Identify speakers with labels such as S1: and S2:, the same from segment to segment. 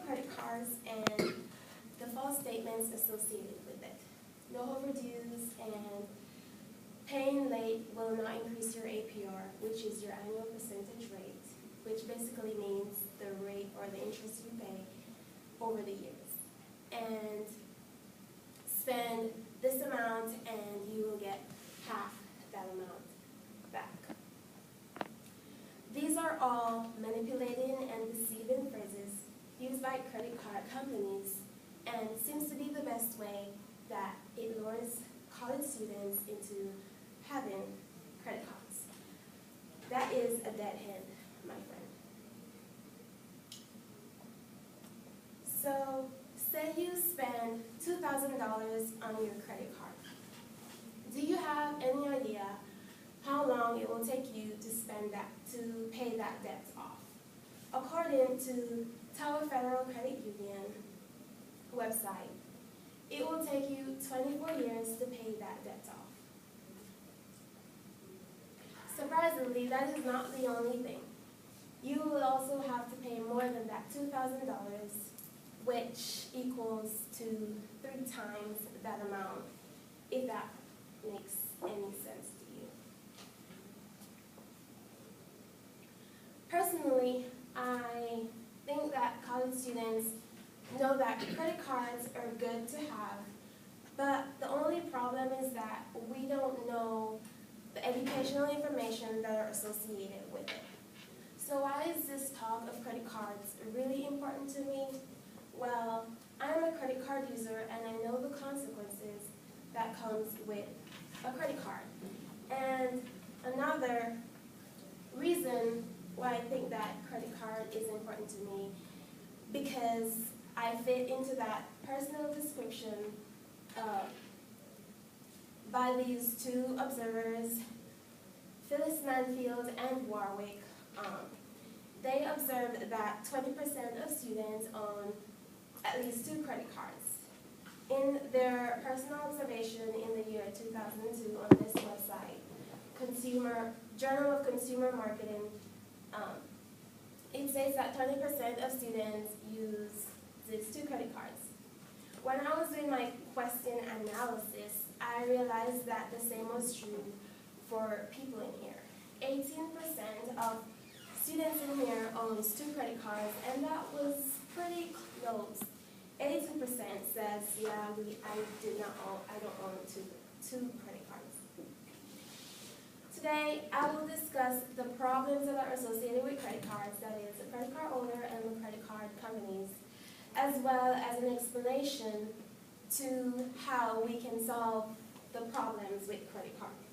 S1: credit cards and the false statements associated with it. No overdues and paying late will not increase your APR, which is your annual percentage rate, which basically means the rate or the interest you pay over the years. And spend this amount and you will get half that amount back. These are all manipulating and deceiving phrases used by credit card companies and seems to be the best way that it lures college students into having credit cards. That is a dead end, my friend. So, say you spend $2,000 on your credit card. Do you have any idea how long it will take you to pay that debt off? According to Tower Federal Credit Union website, it will take you 24 years to pay that debt off. Surprisingly, that is not the only thing. You will also have to pay more than that $2,000, which equals to 3 times that amount, if that makes any sense to you. Personally, I think that college students know that credit cards are good to have, but the only problem is that we don't know the educational information that are associated with it. So why is this talk of credit cards really important to me? Well, I'm a credit card user and I know the consequences that comes with a credit card. And another reason why I think that credit card is important to me, because I fit into that personal description by these two observers, Phyllis Manfield and Warwick. They observed that 20% of students own at least 2 credit cards. In their personal observation in the year 2002 on this website, Journal of Consumer Marketing, it says that 20% of students use these 2 credit cards. When I was doing my question analysis, I realized that the same was true for people in here. 18% of students in here owns 2 credit cards, and that was pretty close. 82% says, yeah, I don't own two credit cards. Today, I will discuss the problems that are associated with credit cards, that is, the credit card owner and the credit card companies, as well as an explanation to how we can solve the problems with credit cards.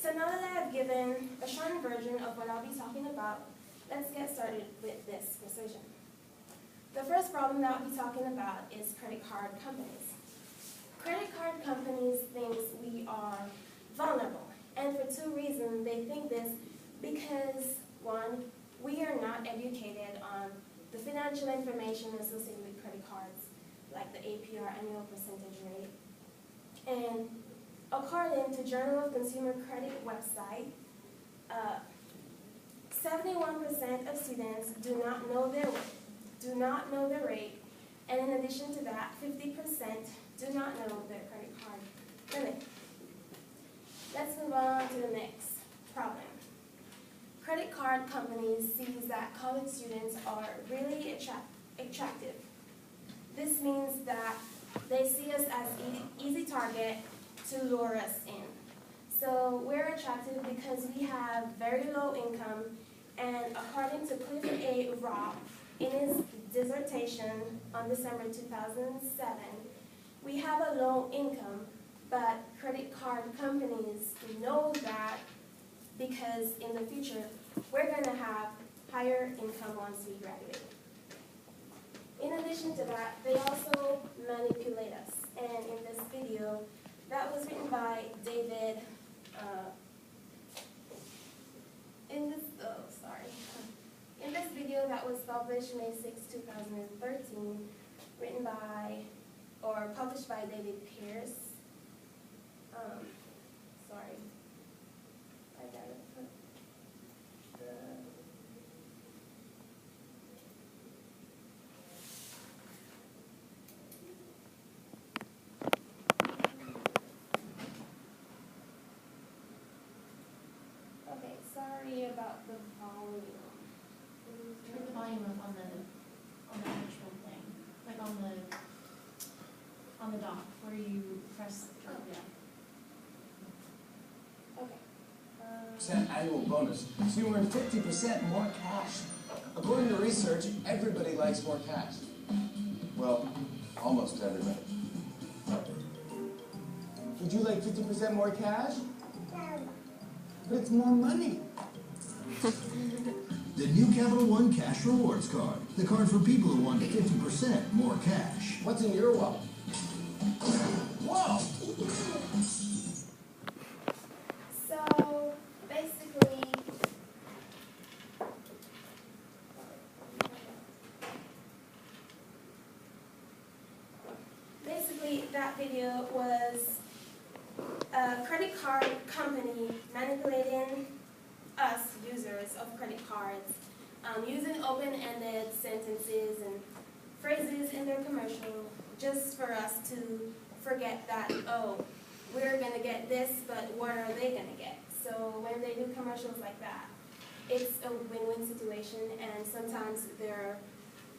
S1: So now that I have given a short version of what I'll be talking about, let's get started with this persuasion. The first problem that I'll be talking about is credit card companies. Credit card companies think we are vulnerable, and for 2 reasons they think this, because 1, we are not educated on the financial information associated with credit cards, like the APR, annual percentage rate. And according to Journal of Consumer Credit website, 71% of students do not know their rate, and in addition to that, 50% do not know their credit card limit. Let's move on to the next problem. Credit card companies see that college students are really attractive. This means that they see us as easy target to lure us in. So we're attractive because we have very low income, and according to Clifford A. Robb, in his dissertation on December 2007, we have a low income, but credit card companies know that because in the future, we're going to have higher income once we graduate. In addition to that, they also manipulate us. And in this video, that was written by David, in this video that was published May 6, 2013, written by, or published by David Pierce. I gotta put the about the volume.
S2: Turn the volume up on the actual thing, like on the dock where you press.
S1: Oh.
S2: Yeah.
S1: Okay.
S3: Percent annual bonus, so you earn 50% more cash. According to research, everybody likes more cash. Well, almost everybody. Would you like 50% more cash? But it's more money.
S4: The new Capital One Cash Rewards Card. The card for people who want 50% more cash.
S3: What's in your wallet? Whoa!
S1: So basically that video was a credit card company manipulating us users of credit cards, using open-ended sentences and phrases in their commercial just for us to forget that, oh, we're going to get this, but what are they going to get? So when they do commercials like that, it's a win-win situation, and sometimes there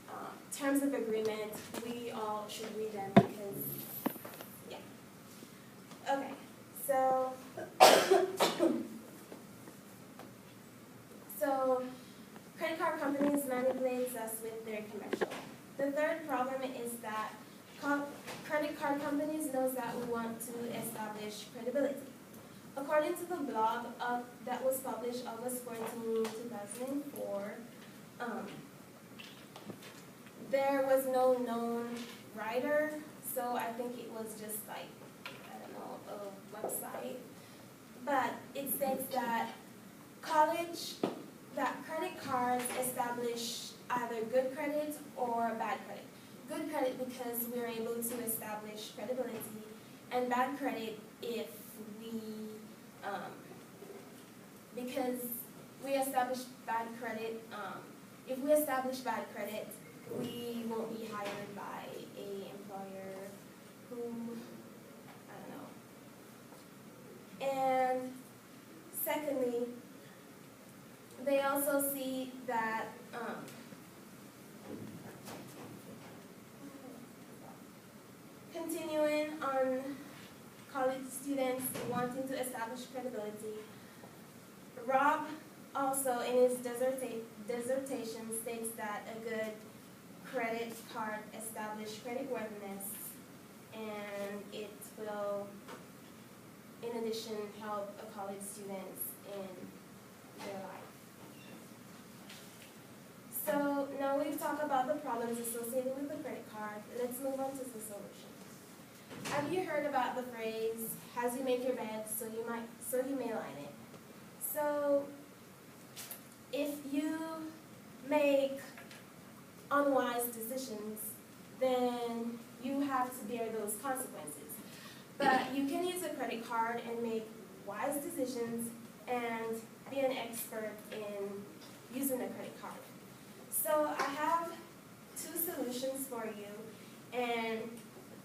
S1: are terms of agreement. We all should read them because, yeah. Okay, so, credit card companies manipulate us with their commercial. The third problem is that credit card companies knows that we want to establish credibility. According to the blog that was published August 14, 2004, there was no known writer, so I think it was just like, I don't know, a website. But it states that credit cards establish either good credit or bad credit. Good credit because we're able to establish credibility, and bad credit if because we establish bad credit, if we establish bad credit, we won't be hired by an employer who, I don't know. And secondly, they also see that continuing on college students wanting to establish credibility, Rob also in his dissertation states that a good credit card establishes creditworthiness, and it will, in addition, help a college students in their life. So now we've talked about the problems associated with the credit card. Let's move on to the solutions. Have you heard about the phrase, as you make your bed, so you may lie in it? So if you make unwise decisions, then you have to bear those consequences. But you can use a credit card and make wise decisions and be an expert in using a credit card. So I have two solutions for you, and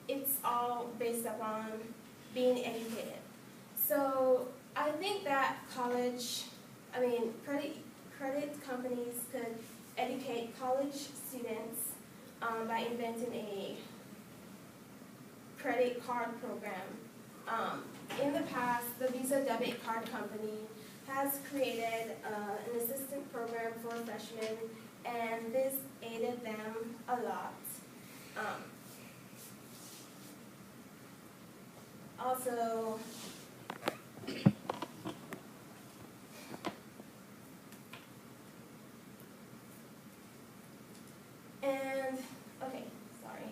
S1: it's all based upon being educated. So I think that credit companies could educate college students by inventing a credit card program. In the past, the Visa Debit Card Company has created an assistant program for freshmen, and this aided them a lot. Also, and, okay, sorry.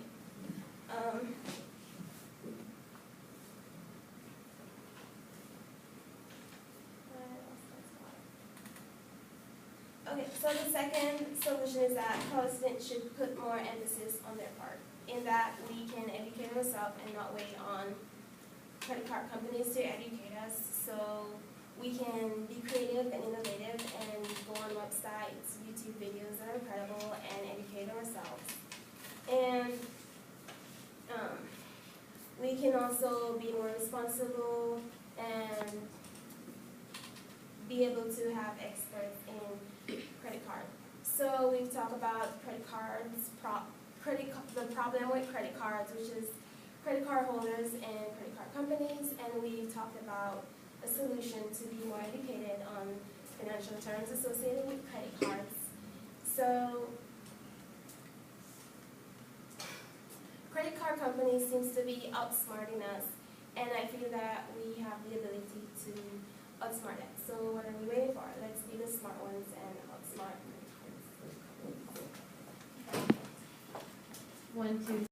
S1: Okay, so the second solution is that college students should put more emphasis on their part, in that we can educate ourselves and not wait on credit card companies to educate us. So we can be creative and innovative and go on websites, YouTube videos that are incredible, and educate ourselves. And we can also be more responsible and be able to have experts in credit card. So we've talked about credit cards, the problem with credit cards, which is credit card holders and credit card companies, and we've talked about a solution to be more educated on financial terms associated with credit cards. So credit card companies seems to be outsmarting us, and I feel that we have the ability to outsmart it. So what are we waiting for? Let's be the smart ones and outsmart credit cards.
S2: 1, 2,